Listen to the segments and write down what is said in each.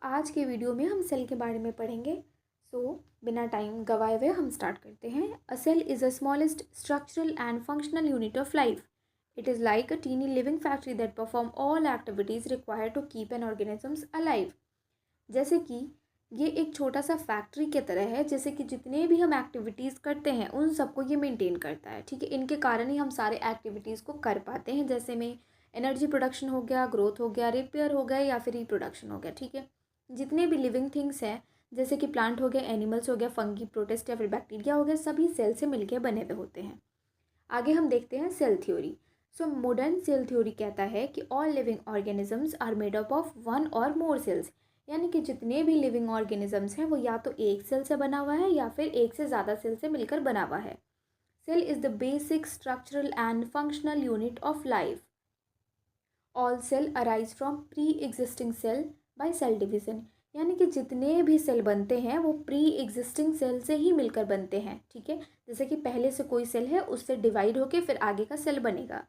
आज के वीडियो में हम सेल के बारे में पढ़ेंगे। बिना टाइम गवाए हुए हम स्टार्ट करते हैं। A cell is the smallest structural and functional unit of life. It is like a tiny living factory that perform all activities required to keep an organisms alive. जैसे कि ये एक छोटा सा फैक्ट्री की तरह है, जैसे कि जितने भी हम एक्टिविटीज़ करते हैं उन सबको ये मेंटेन करता है। ठीक है, इनके कारण ही हम सारे एक्टिविटीज़ को कर पाते हैं, जैसे में एनर्जी प्रोडक्शन हो गया, ग्रोथ हो गया, रिपेयर हो गया या फिर रिप्रोडक्शन हो गया। ठीक है, जितने भी लिविंग थिंग्स हैं जैसे कि प्लांट हो गया, एनिमल्स हो गया, फंगी, प्रोटिस्ट या फिर बैक्टीरिया हो गया, सभी सेल से मिलकर बने हुए होते हैं। आगे हम देखते हैं cell theory. Modern cell theory कहता है कि all living organisms are made up of one or more sales. यानी कि जितने भी लिविंग ऑर्गेनिजम्स हैं वो या तो एक सेल से बना हुआ है या फिर एक से ज़्यादा सेल से मिलकर बना हुआ है. Cell is the basic structural and functional unit of life. All cell arise from pre existing cell by cell division. यानी कि जितने भी सेल बनते हैं वो प्री एग्जिस्टिंग सेल से ही मिलकर बनते हैं. ठीक है, जैसे कि पहले से कोई सेल है उससे डिवाइड होकर फिर आगे का सेल बनेगा.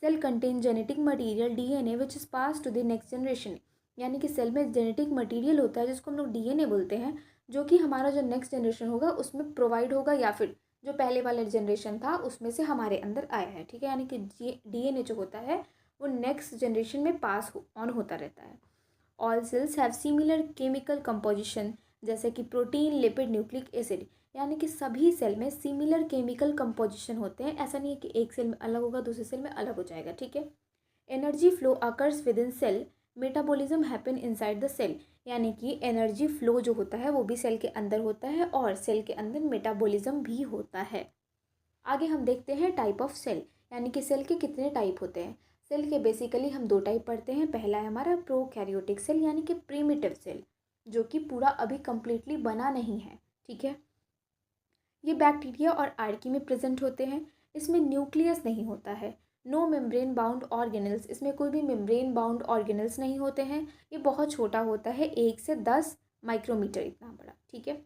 Cell contain genetic material DNA which is pass to the next generation. यानी कि सेल में जेनेटिक मटीरियल होता है जिसको हम लोग डीएनए बोलते हैं, जो कि हमारा जो नेक्स्ट जनरेशन होगा उसमें प्रोवाइड होगा या फिर जो पहले वाला जनरेशन था उसमें से हमारे अंदर आया है. ठीक है, यानी कि डीएनए जो होता है वो नेक्स्ट जनरेशन में पास ऑन होता रहता है. All cells have similar chemical composition, जैसे कि प्रोटीन, लिपिड, न्यूक्लिक एसिड. यानी कि सभी सेल में सिमिलर केमिकल कंपोजिशन होते हैं. ऐसा नहीं है कि एक सेल में अलग होगा दूसरे सेल में अलग हो जाएगा. ठीक है, energy flow occurs within cell, metabolism happen inside the cell. यानी कि एनर्जी फ्लो जो होता है वो भी सेल के अंदर होता है और सेल के अंदर मेटाबॉलिज्म भी होता है. आगे हम देखते हैं टाइप ऑफ सेल, यानी कि सेल के कितने टाइप होते हैं. सेल के बेसिकली हम दो टाइप पढ़ते हैं. पहला है हमारा प्रोकैरियोटिक सेल, यानी कि प्रीमिटिव सेल, जो कि पूरा अभी कम्प्लीटली बना नहीं है. ठीक है, ये बैक्टीरिया और आर्की में प्रेजेंट होते हैं. इसमें न्यूक्लियस नहीं होता है. नो मेम्ब्रेन बाउंड ऑर्गेनल्स, इसमें कोई भी मेम्ब्रेन बाउंड ऑर्गेनल्स नहीं होते हैं. ये बहुत छोटा होता है, 1 से 10 माइक्रोमीटर इतना बड़ा. ठीक है,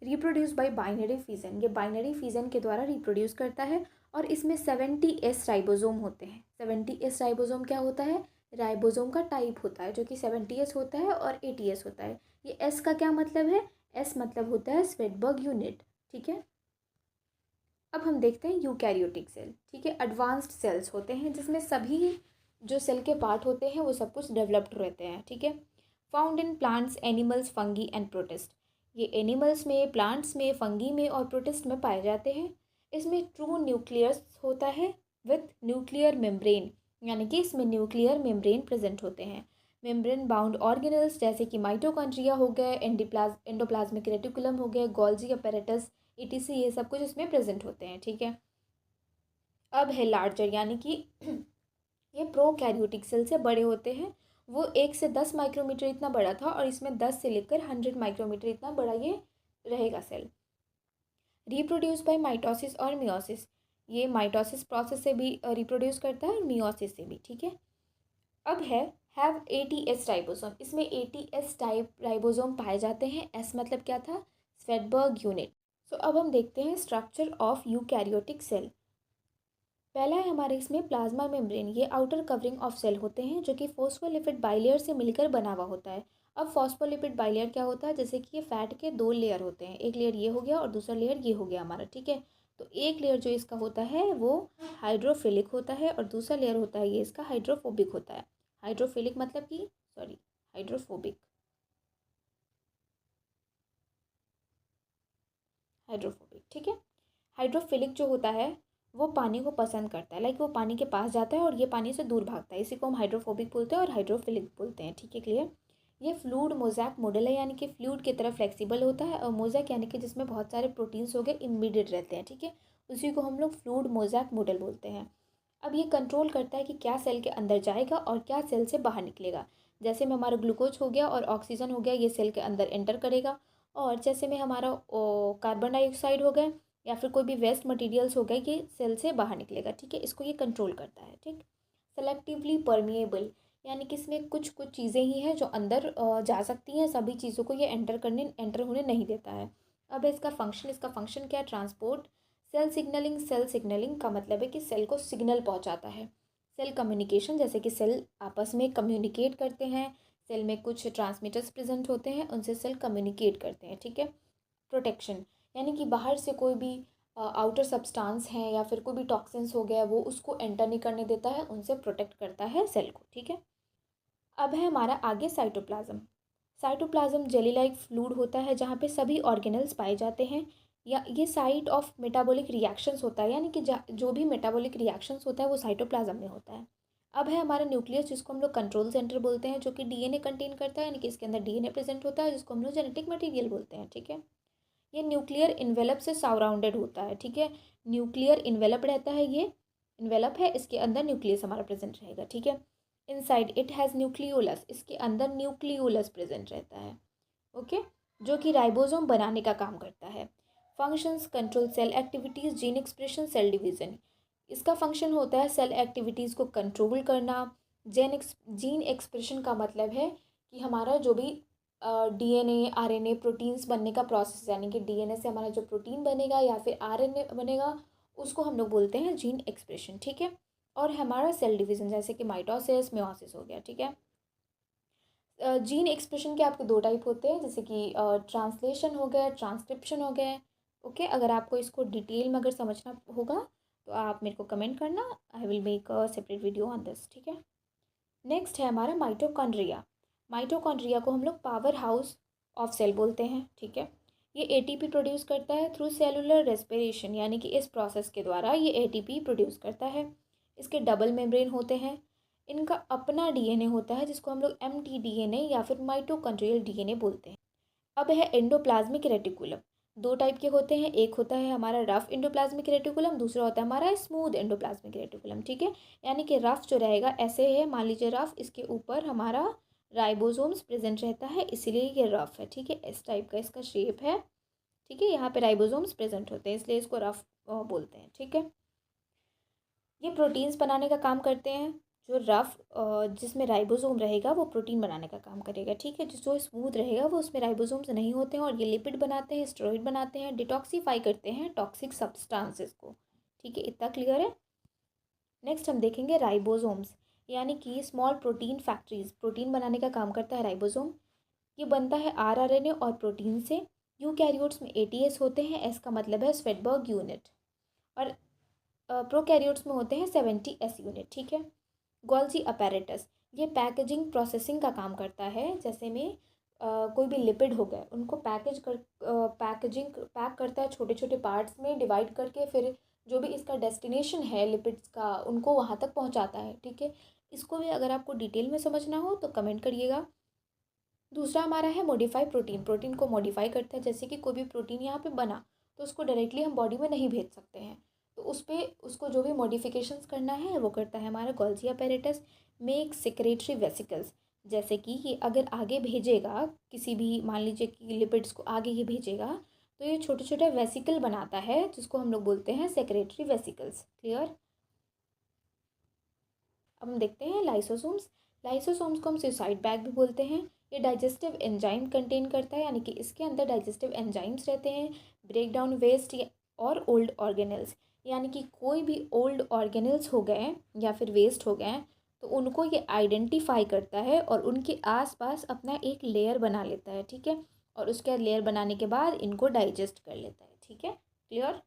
रिप्रोड्यूस बाय बाइनरी फिजन, ये बाइनरी फिजन के द्वारा रिप्रोड्यूस करता है. और इसमें 70S राइबोसोम होते हैं. 70S राइबोसोम क्या होता है? राइबोसोम का टाइप होता है, जो कि 70S होता है और 80S होता है. ये S का क्या मतलब है? S मतलब होता है स्वेडबर्ग यूनिट. ठीक है, अब हम देखते हैं यूकैरियोटिक सेल. ठीक है, एडवांस्ड सेल्स होते हैं जिसमें सभी जो सेल के पार्ट होते हैं वो सब कुछ डेवलप्ड रहते हैं. ठीक है, found in plants, animals, fungi and protist. ये एनिमल्स में, प्लांट्स में, फंगी में और प्रोटिस्ट में पाए जाते हैं. इसमें ट्रू न्यूक्लियस होता है विथ न्यूक्लियर मेम्ब्रेन, यानी कि इसमें न्यूक्लियर मेम्ब्रेन प्रेजेंट होते हैं. मेम्ब्रेन बाउंड ऑर्गेनल्स जैसे कि माइटोकॉन्ड्रिया हो गए, एंडोप्लाज्मिक रेटिकुलम हो गए, गोल्जी अपैरेटस, ETC, ये सब कुछ इसमें प्रेजेंट होते हैं. ठीक है, अब है लार्जर, यानी कि ये प्रोकैरियोटिक सेल से बड़े होते हैं. वो 1 से 10 माइक्रोमीटर इतना बड़ा था और इसमें 10 से लेकर 100 माइक्रोमीटर इतना बड़ा ये रहेगा सेल. रिप्रोड्यूस बाय माइटोसिस और मियोसिस, ये माइटोसिस प्रोसेस से भी रिप्रोड्यूस करता है और मियोसिस से भी. ठीक है, अब है हैव 80S राइबोसोम. इसमें 80S टाइप राइबोसोम पाए जाते हैं. S मतलब क्या था? Svedberg unit. अब हम देखते हैं स्ट्रक्चर ऑफ यूकैरियोटिक सेल. पहला है हमारे इसमें प्लाज्मा मेम्ब्रेन. ये आउटर कवरिंग ऑफ सेल होते हैं जो कि फॉस्फोलिपिड बाइलेयर से मिलकर बना हुआ होता है. अब फॉस्फोलिपिड बाइलेयर क्या होता है? जैसे कि ये फैट के 2 लेयर होते हैं. एक लेयर ये हो गया और दूसरा लेयर ये हो गया हमारा. ठीक है, तो एक लेयर जो इसका होता है वो हाइड्रोफिलिक होता है और दूसरा लेयर होता है ये इसका हाइड्रोफोबिक होता है. हाइड्रोफिलिक मतलब कि हाइड्रोफोबिक. ठीक है, हाइड्रोफिलिक जो होता है वो पानी को पसंद करता है. लाइक वो पानी के पास जाता है और ये पानी से दूर भागता है. इसी को हम हाइड्रोफोबिक बोलते हैं और हाइड्रोफिलिक बोलते हैं. ठीक है, क्लियर. ये फ्लूइड मोज़ैक मॉडल है, यानी कि फ्लूइड की तरह फ्लेक्सिबल होता है. और मोज़ैक यानी कि जिसमें बहुत सारे प्रोटीन्स हो गए इम्बेडेड रहते हैं. ठीक है, उसी को हम लोग फ्लूइड मोज़ैक मॉडल बोलते हैं. अब ये कंट्रोल करता है कि क्या सेल के अंदर जाएगा और क्या सेल से बाहर निकलेगा. जैसे में हमारा ग्लूकोज हो गया और ऑक्सीजन हो गया, ये सेल के अंदर एंटर करेगा. और जैसे में हमारा कार्बन डाइऑक्साइड हो गया या फिर कोई भी वेस्ट मटेरियल्स हो गए, ये सेल से बाहर निकलेगा. ठीक है, इसको ये कंट्रोल करता है. ठीक, सेलेक्टिवली परमिएबल, यानी कि इसमें कुछ कुछ चीज़ें ही हैं जो अंदर जा सकती हैं, सभी चीज़ों को ये एंटर होने नहीं देता है. अब इसका फंक्शन क्या है? ट्रांसपोर्ट. सेल सिग्नलिंग का मतलब है कि सेल को सिग्नल पहुंचाता है. सेल कम्युनिकेशन, जैसे कि सेल आपस में कम्युनिकेट करते हैं. सेल में कुछ ट्रांसमीटर्स प्रेजेंट होते हैं, उनसे सेल कम्युनिकेट करते हैं, ठीक है। प्रोटेक्शन यानी कि बाहर से कोई भी आउटर सब्सटेंस है या फिर कोई भी टॉक्सिन्स हो गया वो उसको एंटर नहीं करने देता है, उनसे प्रोटेक्ट करता है सेल को, ठीक है। अब है हमारा आगे cytoplasm. Cytoplasm jelly like fluid होता है जहाँ पे सभी ऑर्गेनल्स पाए जाते हैं, या ये साइट ऑफ मेटाबॉलिक रिएक्शंस होता है, यानी कि जो भी मेटाबॉलिक रिएक्शंस होता है वो साइटोप्लाज्म में होता है। अब है हमारा न्यूक्लियस, जिसको हम लोग कंट्रोल सेंटर बोलते हैं, जो कि डीएनए कंटेन करता है, यानी कि इसके अंदर डीएनए प्रेजेंट होता है, जिसको हम लोग जेनेटिक मटेरियल बोलते हैं, ठीक है। ये न्यूक्लियर इन्वेलप से सराउंडेड होता है, ठीक है। न्यूक्लियर इन्वेलप रहता है, ये इन्वेलप है, इसके अंदर न्यूक्लियस हमारा प्रेजेंट रहेगा, ठीक है। इनसाइड इट हैज़ न्यूक्लियोलस, इसके अंदर न्यूक्लियोलस प्रेजेंट रहता है, ओके, जो कि राइबोसोम बनाने का काम करता है। Functions control cell activities, gene expression, cell division. इसका फंक्शन होता है सेल एक्टिविटीज़ को कंट्रोल करना। जीन एक्सप्रेशन का मतलब है कि हमारा जो भी डीएनए आरएनए प्रोटीन्स बनने का प्रोसेस, यानी कि डीएनए से हमारा जो प्रोटीन बनेगा या फिर आरएनए बनेगा, उसको हम लोग बोलते हैं जीन एक्सप्रेशन, ठीक है। और हमारा सेल डिवीज़न, जैसे कि माइटोसिस मेयोसिस हो गया, ठीक है। जीन एक्सप्रेशन के आपके दो टाइप होते हैं, जैसे कि ट्रांसलेशन हो गया, ट्रांसक्रिप्शन हो गया, ओके। अगर आपको इसको डिटेल में अगर समझना होगा तो आप मेरे को कमेंट करना, I will make a separate video on this, ठीक है। नेक्स्ट है हमारा माइटोकॉन्ड्रिया। माइटोकॉन्ड्रिया को हम लोग पावर हाउस ऑफ सेल बोलते हैं, ठीक है। ये एटीपी प्रोड्यूस करता है थ्रू सेलुलर रेस्पिरेशन, यानी कि इस प्रोसेस के द्वारा ये एटीपी प्रोड्यूस करता है। इसके डबल मेम्ब्रेन होते हैं, इनका अपना डीएनए होता है, जिसको हम लोग mtDNA या फिर माइटोकॉन्ड्रियल डीएनए बोलते हैं। अब है एंडोप्लाज्मिक रेटिकुलम। दो टाइप के होते हैं, एक होता है हमारा रफ एंडोप्लाज्मिक रेटिकुलम, दूसरा होता है हमारा स्मूथ एंडोप्लाज्मिक रेटिकुलम, ठीक है। यानी कि रफ जो रहेगा ऐसे है, मान लीजिए रफ, इसके ऊपर हमारा राइबोसोम्स प्रेजेंट रहता है, इसीलिए ये रफ है, ठीक है। इस टाइप का इसका शेप है, ठीक है। यहाँ पे राइबोसोम्स प्रेजेंट होते हैं, इसलिए इसको रफ बोलते हैं, ठीक है। ये प्रोटीन्स बनाने का काम करते हैं। जो रफ जिसमें राइबोसोम रहेगा वो प्रोटीन बनाने का काम करेगा, ठीक है। जो स्मूथ रहेगा वो उसमें राइबोसोम्स नहीं होते हैं, और ये लिपिड बनाते हैं, स्टेरॉइड बनाते हैं, डिटॉक्सीफाई करते हैं टॉक्सिक सब्सटेंसेस को, ठीक है। इतना क्लियर है। नेक्स्ट हम देखेंगे राइबोसोम्स, यानी कि स्मॉल प्रोटीन फैक्ट्रीज। प्रोटीन बनाने का काम करता है राइबोसोम। ये बनता है आरआरएनए और प्रोटीन से। यूकैरियोट्स में एटीएस होते हैं, एस का मतलब है स्वेटबर्ग यूनिट, और प्रोकैरियोट्स में होते हैं 70 एस यूनिट, ठीक है। गोल्जी अपैरेटस, ये पैकेजिंग प्रोसेसिंग का काम करता है। जैसे में कोई भी लिपिड हो गए, उनको पैक करता है छोटे छोटे पार्ट्स में डिवाइड करके, फिर जो भी इसका डेस्टिनेशन है लिपिड्स का, उनको वहाँ तक पहुँचाता है, ठीक है। इसको भी अगर आपको डिटेल में समझना हो तो कमेंट करिएगा। दूसरा हमारा है मॉडिफाई प्रोटीन। प्रोटीन को मॉडिफाई करता है, जैसे कि कोई भी प्रोटीन यहाँ पे बना तो उसको डायरेक्टली हम बॉडी में नहीं भेज सकते हैं, तो उस पर उसको जो भी मॉडिफिकेशंस करना है वो करता है हमारा Golgi apparatus. Make secretary vesicles, जैसे कि ये अगर आगे भेजेगा किसी भी, मान लीजिए कि लिपिड्स को आगे ये भेजेगा, तो ये छोटे छोटे वेसिकल बनाता है, जिसको हम लोग बोलते हैं सेक्रेटरी वेसिकल्स, क्लियर। अब हम देखते हैं लाइसोसोम्स। लाइसोसोम्स को हम सुसाइड बैग भी बोलते हैं। ये डाइजेस्टिव एंजाइम कंटेन करता है, यानी कि इसके अंदर डाइजेस्टिव एंजाइम्स रहते हैं। ब्रेक डाउन वेस्ट और ओल्ड ऑर्गेनल्स, यानी कि कोई भी ओल्ड ऑर्गेनल्स हो गए या फिर वेस्ट हो गए, तो उनको ये आइडेंटिफाई करता है और उनके आसपास अपना एक लेयर बना लेता है, ठीक है। और उसके लेयर बनाने के बाद इनको डाइजेस्ट कर लेता है, ठीक है, क्लियर।